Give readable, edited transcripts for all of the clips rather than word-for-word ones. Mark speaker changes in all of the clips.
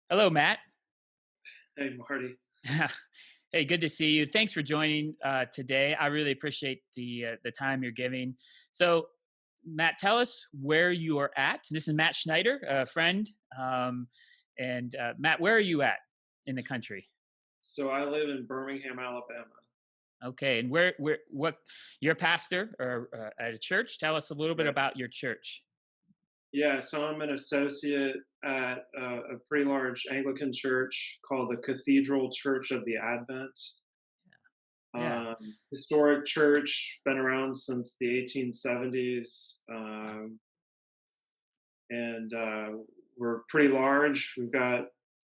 Speaker 1: Hello, Matt.
Speaker 2: Hey, Marty.
Speaker 1: Hey, good to see you. Thanks for joining today. I really appreciate the time you're giving. So, Matt, tell us where you are at. This is Matt Schneider, a friend. Matt, where are you at in the country?
Speaker 2: So I live in Birmingham, Alabama.
Speaker 1: Okay, and what? You're a pastor or at a church. Tell us a little bit
Speaker 2: Right.
Speaker 1: about your church.
Speaker 2: Yeah, so I'm an associate at a pretty large Anglican church called the Cathedral Church of the Advent.
Speaker 1: Yeah.
Speaker 2: Historic church, been around since the 1870s, and we're pretty large. We've got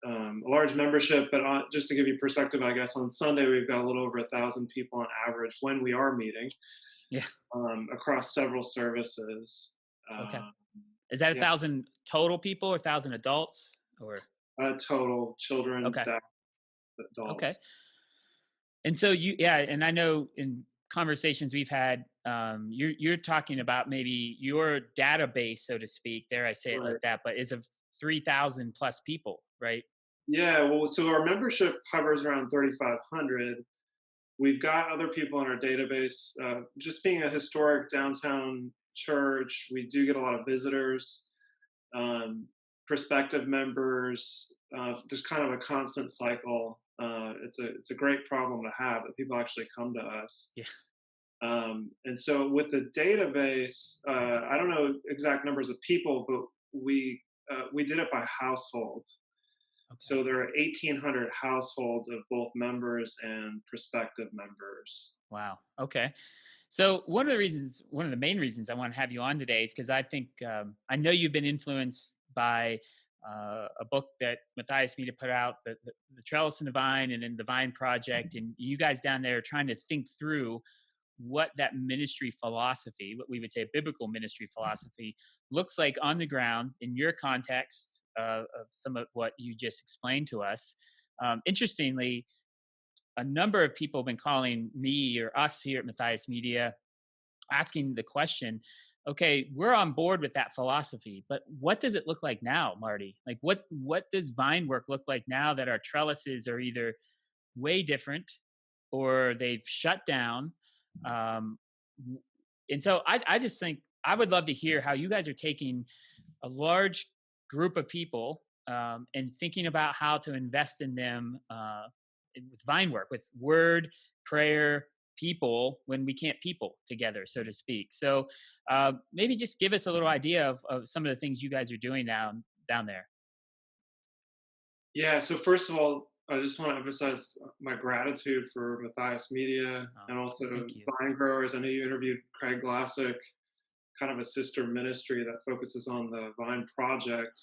Speaker 2: a large membership, but just to give you perspective, I guess on Sunday we've got a little over 1,000 people on average when we are meeting
Speaker 1: Yeah.
Speaker 2: across several services.
Speaker 1: Okay.
Speaker 2: Um,
Speaker 1: Is that a
Speaker 2: yeah,
Speaker 1: thousand total people or 1,000 adults or?
Speaker 2: total children,
Speaker 1: Okay.
Speaker 2: staff,
Speaker 1: Okay.
Speaker 2: adults.
Speaker 1: And so yeah, and I know in conversations we've had, you're talking about maybe your database, so to speak. Dare I say it
Speaker 2: Right.
Speaker 1: like that? But is of 3,000 plus people, right?
Speaker 2: Yeah, well, so our membership hovers around 3,500. We've got other people in our database. Just being a historic downtown church, we do get a lot of visitors, um, prospective members. There's kind of a constant cycle. It's a great problem to have that people actually come to us.
Speaker 1: Yeah.
Speaker 2: And so with the database, I don't know exact numbers of people, but we did it by household.
Speaker 1: Okay.
Speaker 2: So there are 1,800 households of both members and prospective members.
Speaker 1: Wow. Okay. So one of the main reasons I want to have you on today is because I think I know you've been influenced by a book that Matthias Media put out, the Trellis and the Vine, and then the Vine Project, and you guys down there are trying to think through what that ministry philosophy, what we would say biblical ministry philosophy, looks like on the ground in your context of some of what you just explained to us. Interestingly, a number of people have been calling me or us here at Matthias Media asking the question, okay, we're on board with that philosophy, but what does it look like now, Marty? Like what does Vine work look like now that our trellises are either way different or they've shut down? Um, and so I just think I would love to hear how you guys are taking a large group of people and thinking about how to invest in them with Vine work, with word, prayer, people when we can't people together, so to speak. So maybe just give us a little idea of some of the things you guys are doing down there.
Speaker 2: Yeah, so first of all, I just want to emphasize my gratitude for Matthias Media
Speaker 1: Oh,
Speaker 2: and also
Speaker 1: thank you.
Speaker 2: Vine Growers. I know you interviewed Craig Glassick, kind of a sister ministry that focuses on the Vine Project.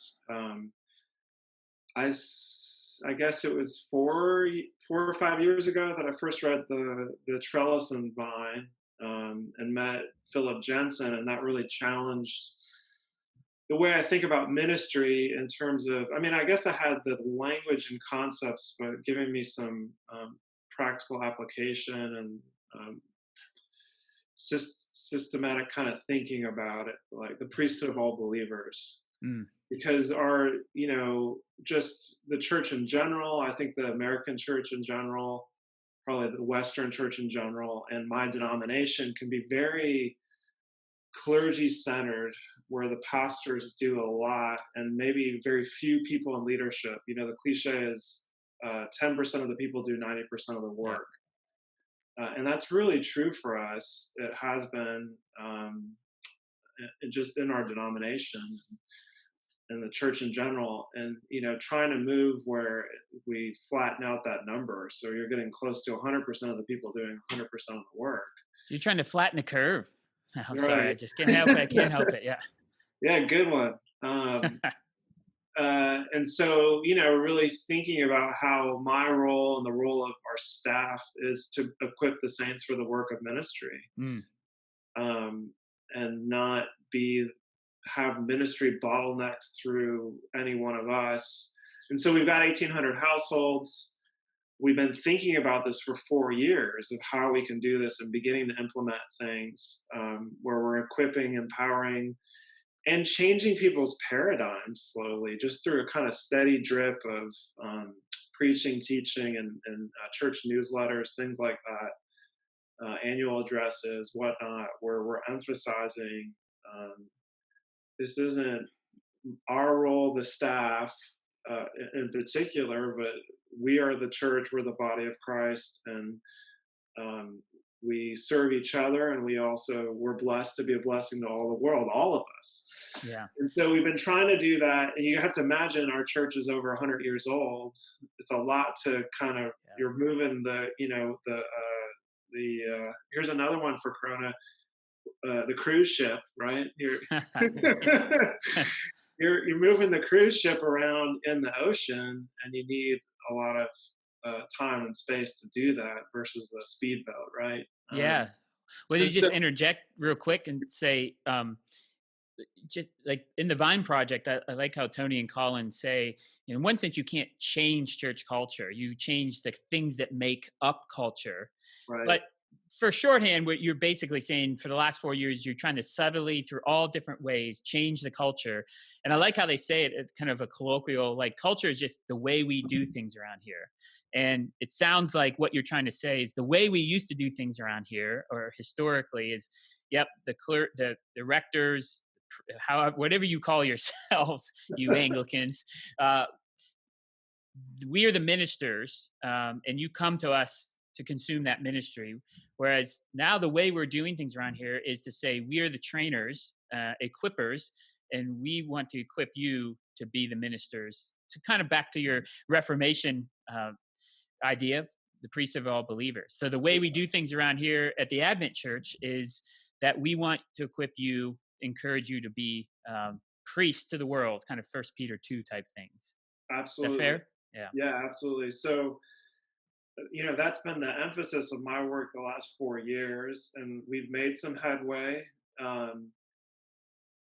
Speaker 2: I guess it was 4 or 5 years ago that I first read the Trellis and Vine, and met Philip Jensen, and that really challenged the way I think about ministry in terms of. I mean, I guess I had the language and concepts, but giving me some practical application and um, systematic kind of thinking about it, like the priesthood of all believers,
Speaker 1: Mm,
Speaker 2: because just the church in general, I think the American church in general, probably the Western church in general, and my denomination can be very clergy centered, where the pastors do a lot and maybe very few people in leadership. The cliche is 10% of the people do 90% of the
Speaker 1: yeah.
Speaker 2: work. And that's really true for us. It has been, just in our denomination and the church in general, and trying to move where we flatten out that number so you're getting close to 100% of the people doing 100% of the work.
Speaker 1: You're trying to flatten the curve. I'm sorry, I
Speaker 2: Right.
Speaker 1: just can't help it. I can't help it. Yeah.
Speaker 2: Yeah, good one. And so, really thinking about how my role and the role of our staff is to equip the saints for the work of ministry,
Speaker 1: Mm,
Speaker 2: um, and not be have ministry bottlenecked through any one of us. And so we've got 1,800 households. We've been thinking about this for 4 years of how we can do this and beginning to implement things, where we're equipping, empowering, and changing people's paradigms slowly, just through a kind of steady drip of preaching, teaching, and church newsletters, things like that, annual addresses, whatnot, where we're emphasizing this isn't our role, the staff in particular, but we are the church, we're the body of Christ, and um, we serve each other, and we're blessed to be a blessing to all the world, all of us.
Speaker 1: Yeah.
Speaker 2: And so we've been trying to do that, and you have to imagine our church is over 100 years old. It's a lot to kind of you're moving here's another one for Corona, the cruise ship, right? You're moving the cruise ship around in the ocean, and you need a lot of time and space to do that versus a speedboat, right?
Speaker 1: Yeah. Well, you
Speaker 2: And so,
Speaker 1: just interject real quick and say, just like in the Vine Project, I like how Tony and Colin say, in one sense, you can't change church culture. You change the things that make up culture.
Speaker 2: right,
Speaker 1: But for shorthand, what you're basically saying for the last 4 years, you're trying to subtly, through all different ways, change the culture. And I like how they say it. It's kind of a colloquial, like culture is just the way we do things around here. And it sounds like what you're trying to say is the way we used to do things around here, or historically, is, yep, the rectors, how whatever you call yourselves, you Anglicans, we are the ministers, and you come to us to consume that ministry. Whereas now the way we're doing things around here is to say we are the trainers, equippers, and we want to equip you to be the ministers. To kind of back to your Reformation idea, the priest of all believers. So the way we do things around here at the Advent Church is that we want to equip you, encourage you to be priests to the world, kind of First Peter 2 type things.
Speaker 2: absolutely,
Speaker 1: Is that fair? Yeah.
Speaker 2: yeah, absolutely. So, that's been the emphasis of my work the last 4 years, and we've made some headway. Um,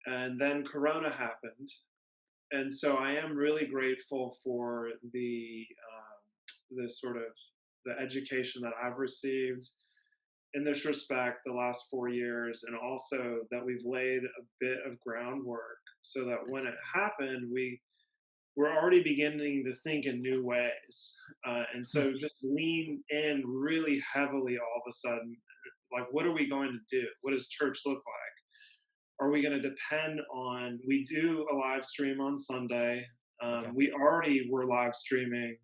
Speaker 2: and then Corona happened, and so I am really grateful for the sort of the education that I've received in this respect the last 4 years, and also that we've laid a bit of groundwork so that when it happened, we're already beginning to think in new ways, and so just lean in really heavily all of a sudden. Like, what are we going to do? What does church look like? Are we going to depend on? We do a live stream on Sunday.
Speaker 1: Okay.
Speaker 2: We already were live streaming,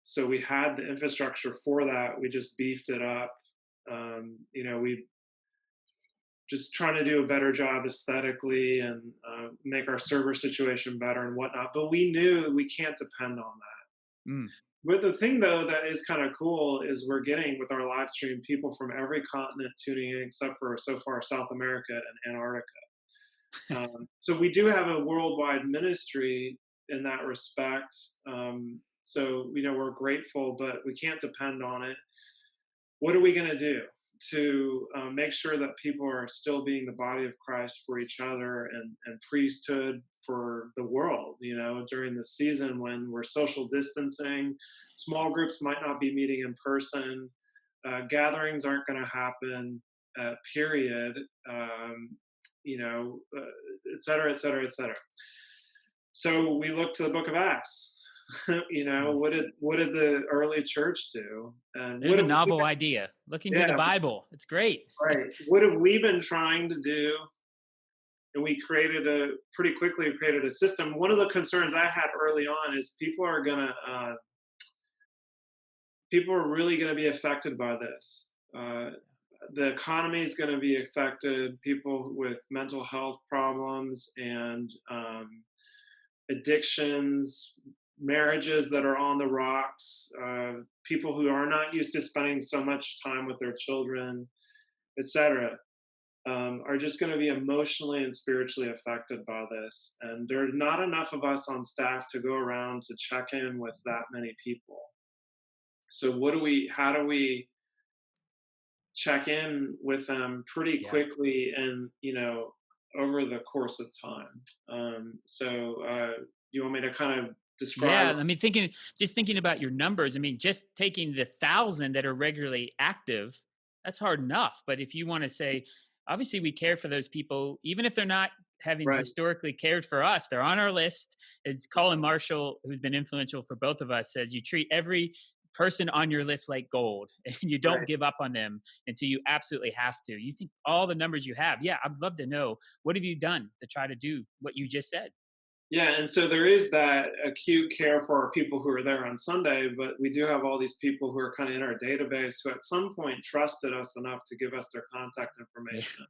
Speaker 2: so we had the infrastructure for that. We just beefed it up. We just trying to do a better job aesthetically, and make our server situation better and whatnot. But we knew we can't depend on that.
Speaker 1: Mm.
Speaker 2: But the thing, though, that is kind of cool is we're getting, with our live stream, people from every continent tuning in, except for so far South America and Antarctica. So we do have a worldwide ministry in that respect. So we're grateful, but we can't depend on it. What are we going to do to make sure that people are still being the body of Christ for each other, and priesthood for the world, during the season when we're social distancing, small groups might not be meeting in person, gatherings aren't going to happen, period, et cetera, et cetera, et cetera. So we look to the book of Acts. What did the early church do? And
Speaker 1: there's a novel idea. Looking to the Bible. It's great.
Speaker 2: Right. What have we been trying to do? And we pretty quickly created a system. One of the concerns I had early on is people are really going to be affected by this. The economy is going to be affected. People with mental health problems and addictions, marriages that are on the rocks, people who are not used to spending so much time with their children, etc., are just going to be emotionally and spiritually affected by this. And there are not enough of us on staff to go around to check in with that many people. So how do we check in with them pretty quickly and, over the course of time? You want me to kind of describe?
Speaker 1: Yeah, I mean, thinking about your numbers, I mean, just taking the 1,000 that are regularly active, that's hard enough. But if you want to say, obviously we care for those people, even if they're not having
Speaker 2: Right.
Speaker 1: historically cared for us. They're on our list. As Colin Marshall, who's been influential for both of us, says, you treat every person on your list like gold and you don't
Speaker 2: Right.
Speaker 1: give up on them until you absolutely have to. You think all the numbers you have. Yeah, I'd love to know, what have you done to try to do what you just said?
Speaker 2: Yeah, and so there is that acute care for our people who are there on Sunday, but we do have all these people who are kind of in our database who at some point trusted us enough to give us their contact
Speaker 1: Yeah.
Speaker 2: information.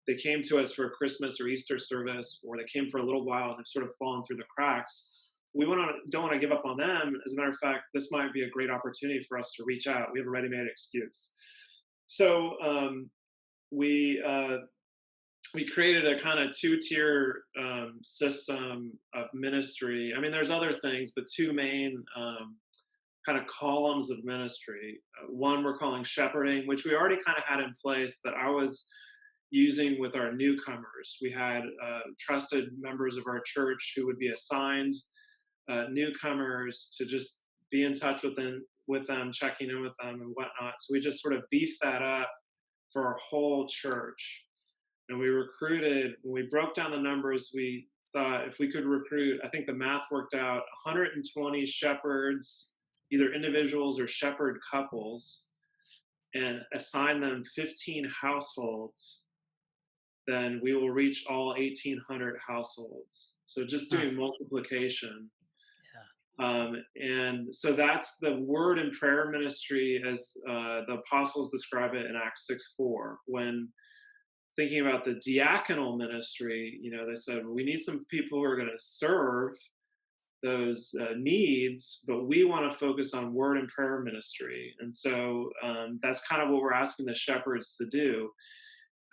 Speaker 2: They came to us for a Christmas or Easter service, or they came for a little while and have sort of fallen through the cracks. Don't want to give up on them. As a matter of fact, this might be a great opportunity for us to reach out. We have a ready-made excuse. So we we created a kind of two-tier system of ministry. I mean, there's other things, but two main kind of columns of ministry. One we're calling shepherding, which we already kind of had in place that I was using with our newcomers. We had trusted members of our church who would be assigned newcomers to just be in touch with them, checking in with them and whatnot. So we just sort of beefed that up for our whole church. And when we broke down the numbers, we thought if we could recruit, I think the math worked out 120 shepherds, either individuals or shepherd couples, and assign them 15 households, then we will reach all 1,800 households. So just doing multiplication. And so that's the word and prayer ministry as the apostles describe it in Acts 6:4. When thinking about the diaconal ministry, they said, we need some people who are going to serve those needs, but we want to focus on word and prayer ministry. And so that's kind of what we're asking the shepherds to do.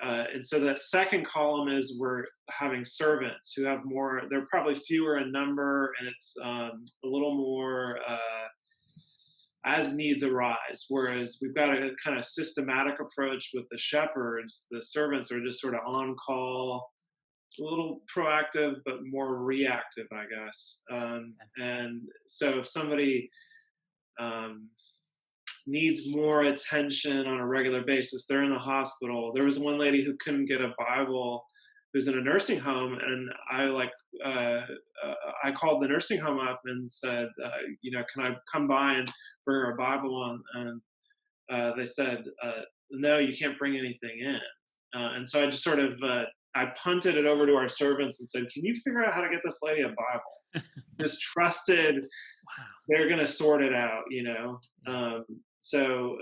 Speaker 2: And so that second column is we're having servants who have more, they're probably fewer in number, and it's a little more as needs arise. Whereas we've got a kind of systematic approach with the shepherds. The servants are just sort of on call, a little proactive, but more reactive, I guess. And so if somebody needs more attention on a regular basis, they're in the hospital. There was one lady who couldn't get a Bible who's in a nursing home, and I called the nursing home up and said, can I come by and bring her a Bible? And they said, no, you can't bring anything in. And so I just sort of I punted it over to our servants and said, can you figure out how to get this lady a Bible? Just trusted they're going to sort it out, So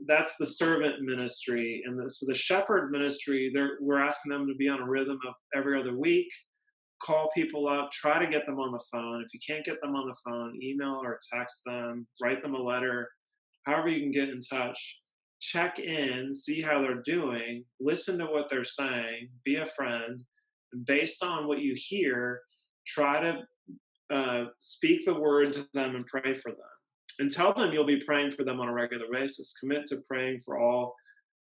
Speaker 2: that's the servant ministry. And so the shepherd ministry, we're asking them to be on a rhythm of every other week, call people up, try to get them on the phone. If you can't get them on the phone, email or text them, write them a letter, however you can get in touch. Check in, see how they're doing, listen to what they're saying, be a friend. And based on what you hear, try to speak the word to them and pray for them. And tell them you'll be praying for them on a regular basis. Commit to praying for all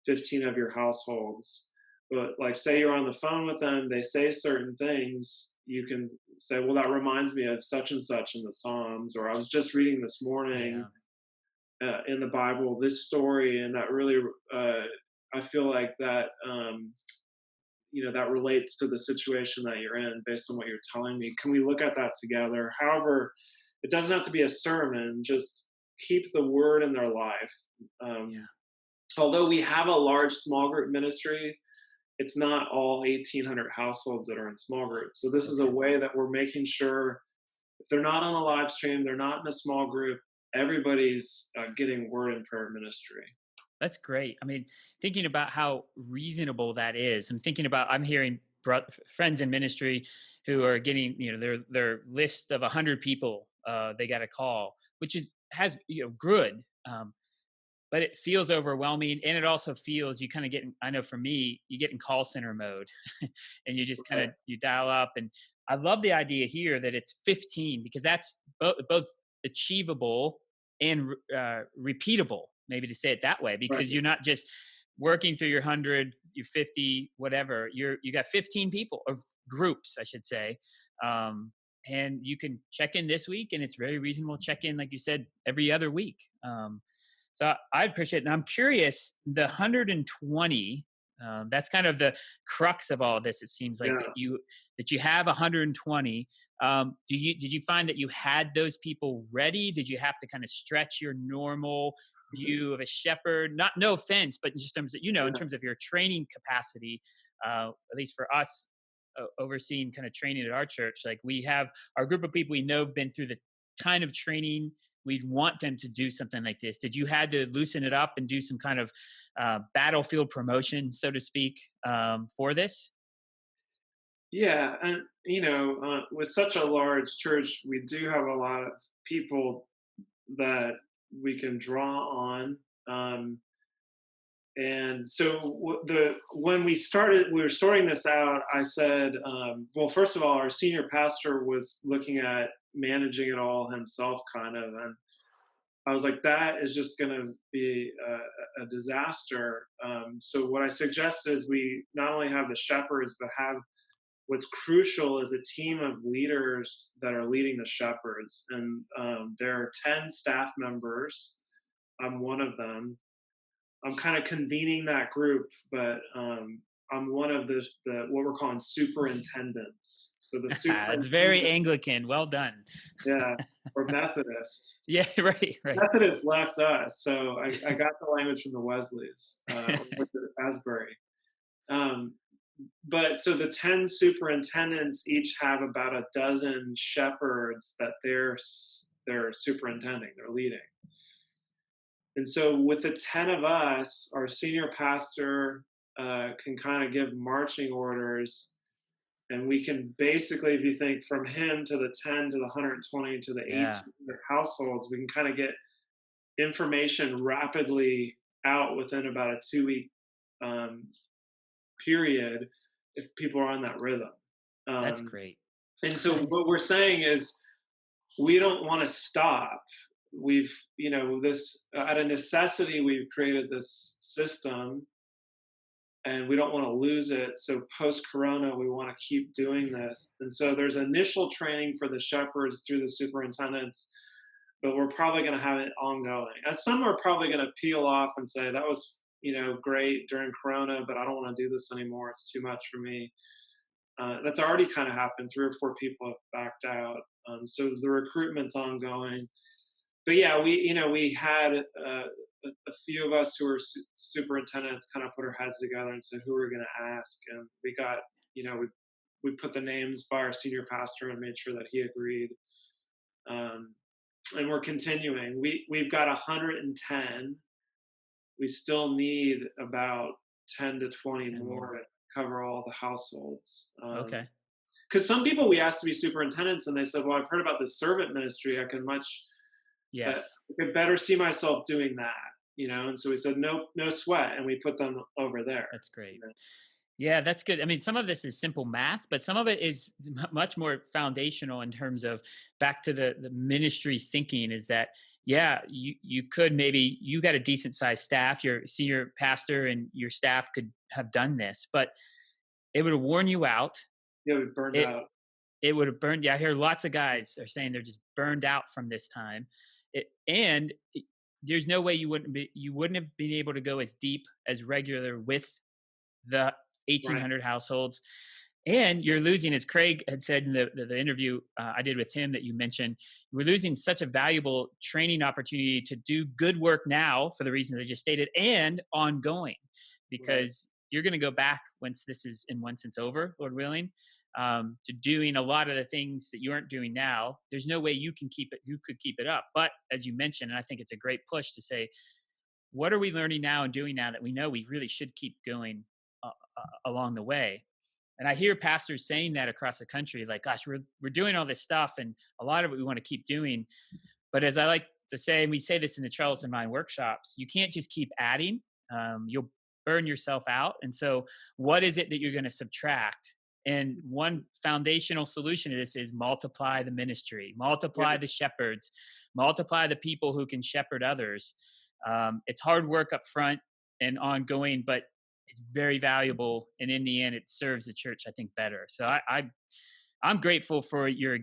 Speaker 2: 15 of your households. But like, say you're on the phone with them, they say certain things, you can say, well, that reminds me of such and such in the Psalms, or I was just reading this morning in the Bible, this story, and that really, I feel like that, that relates to the situation that you're in based on what you're telling me. Can we look at that together? However, it doesn't have to be a sermon, just keep the word in their life. Although we have a large small group ministry, it's not all 1,800 households that are in small groups. So this is a way that we're making sure if they're not on the live stream, they're not in a small group, everybody's getting word and prayer ministry.
Speaker 1: That's great. I mean, thinking about how reasonable that is, I'm hearing friends in ministry who are getting, their list of 100 people they got a call, which has good, but it feels overwhelming, and it also feels you kind of get. I know for me, you get in call center mode, and you just kind of you dial up. And I love the idea here that it's 15 because that's both achievable and repeatable. Maybe to say it that way, because you're not just working through your 100, your 50, whatever. You got 15 people or groups, I should say. And you can check in this week, and it's very reasonable. Check in, like you said, every other week. So I appreciate it. And I'm curious, the 120, That's kind of the crux of all this. It seems like
Speaker 2: Yeah.
Speaker 1: that you have 120. Did you find that you had those people ready? Did you have to kind of stretch your normal view of a shepherd? Not no offense, but just in terms of, in
Speaker 2: Yeah.
Speaker 1: terms of your training capacity. At least for us, overseeing kind of training at our church, like we have our group of people we know have been through the kind of training we'd want them to do something like this. Did you had to loosen it up and do some kind of battlefield promotion, so to speak, for this?
Speaker 2: Yeah, and with such a large church, we do have a lot of people that we can draw on. Um, and so when we were sorting this out. I said, well, first of all, our senior pastor was looking at managing it all himself, kind of, and I was like, that is just going to be a disaster. So what I suggested is we not only have the shepherds, but have what's crucial is a team of leaders that are leading the shepherds. And there are 10 staff members. I'm one of them. I'm kind of convening that group, but I'm one of the what we're calling superintendents. So the
Speaker 1: It's very
Speaker 2: superintendent,
Speaker 1: Anglican. Well done.
Speaker 2: yeah, or Methodist.
Speaker 1: Yeah, right, right.
Speaker 2: Methodist left us, so I got the language from the Wesleys, with the Asbury. Um, but so the 10 superintendents each have about a dozen shepherds that they're superintending, they're leading. And so with the 10 of us, our senior pastor can kind of give marching orders, and we can basically, if you think from him to the 10 to the 120 to the
Speaker 1: Yeah,
Speaker 2: 1800 households, we can kind of get information rapidly out within about a 2 week um, period if people are on that rhythm.
Speaker 1: that's
Speaker 2: Um,
Speaker 1: great.
Speaker 2: and so what we're saying is we don't want to stop. We've, this out of necessity, we've created this system and we don't want to lose it. So post Corona, we want to keep doing this. And so there's initial training for the shepherds through the superintendents, but we're probably going to have it ongoing. And some are probably going to peel off and say, that was, great during Corona, but I don't want to do this anymore. It's too much for me. That's already kind of happened. 3 or 4 people have backed out. So the recruitment's ongoing. But yeah, we had a few of us who were superintendents kind of put our heads together and said, who are we going to ask? And we got, we put the names by our senior pastor and made sure that he agreed. And we're continuing. We've got 110. We still need about 10 to 20
Speaker 1: 10
Speaker 2: more
Speaker 1: more.
Speaker 2: to cover all the households.
Speaker 1: Okay.
Speaker 2: Because some people we asked to be superintendents, and they said, "Well, I've heard about the servant ministry. I
Speaker 1: Yes.
Speaker 2: could better see myself doing that." And so we said, "No, no sweat," and we put them over there.
Speaker 1: That's
Speaker 2: You
Speaker 1: great.
Speaker 2: know?
Speaker 1: Yeah, that's good. I mean, some of this is simple math, but some of it is much more foundational in terms of back to the ministry thinking is that, yeah, you could maybe you got a decent sized staff, your senior pastor and your staff could have done this, but it would have worn you out.
Speaker 2: Yeah, we burned
Speaker 1: It
Speaker 2: out.
Speaker 1: it would have burned. Yeah, I hear lots of guys are saying they're just burned out from this time. There's no way you wouldn't have been able to go as deep as regular with the
Speaker 2: Right.
Speaker 1: 1,800 households. And you're losing, as Craig had said in the interview I did with him that you mentioned, we're losing such a valuable training opportunity to do good work now for the reasons I just stated and ongoing,
Speaker 2: Right.
Speaker 1: because you're going to go back once this is in one sense over, Lord willing, to doing a lot of the things that you aren't doing now. There's no way you could keep it up. But as you mentioned, and I think it's a great push to say, what are we learning now and doing now that we know we really should keep going along the way? And I hear pastors saying that across the country, like, gosh, we're doing all this stuff and a lot of it we want to keep doing. But as I like to say, and we say this in the Trellis and Vine workshops, you can't just keep adding. You'll burn yourself out. And so what is it that you're going to subtract? And one foundational solution to this is multiply the ministry, multiply the
Speaker 2: Yes.
Speaker 1: shepherds, multiply the people who can shepherd others. It's hard work up front and ongoing, but it's very valuable. And in the end, it serves the church, I think, better. So I'm grateful for your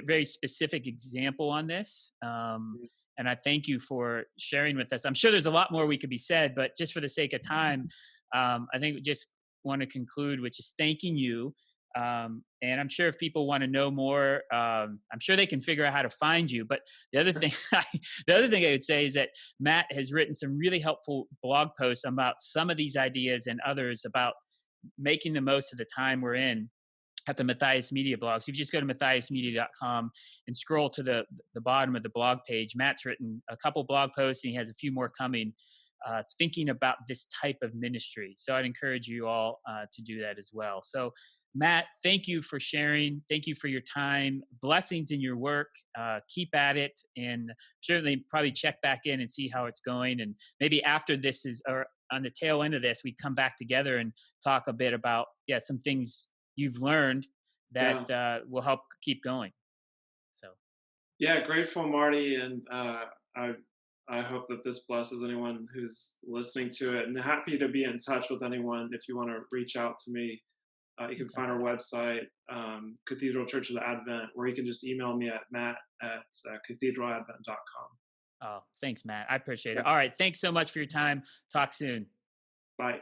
Speaker 1: very specific example on this. And I thank you for sharing with us. I'm sure there's a lot more we could be said, but just for the sake of time, I think we just want to conclude with just thanking you. And I'm sure if people want to know more, I'm sure they can figure out how to find you. But the other thing, the other thing I would say is that Matt has written some really helpful blog posts about some of these ideas and others about making the most of the time we're in at the Matthias Media blog. So if you just go to matthiasmedia.com and scroll to the bottom of the blog page, Matt's written a couple blog posts and he has a few more coming, thinking about this type of ministry. So I'd encourage you all to do that as well. So Matt, thank you for sharing. Thank you for your time. Blessings in your work. Keep at it, and certainly probably check back in and see how it's going. And maybe after this is, or on the tail end of this, we come back together and talk a bit about some things you've learned
Speaker 2: Yeah.
Speaker 1: that will help keep going. So
Speaker 2: Yeah, grateful, Marty, and I hope that this blesses anyone who's listening to it, and happy to be in touch with anyone if you want to reach out to me. You can find our website, Cathedral Church of the Advent, or you can just email me at matt@cathedraladvent.com.
Speaker 1: oh, thanks, Matt. I appreciate it.
Speaker 2: Yep.
Speaker 1: All right. Thanks so much for your time. Talk soon.
Speaker 2: Bye.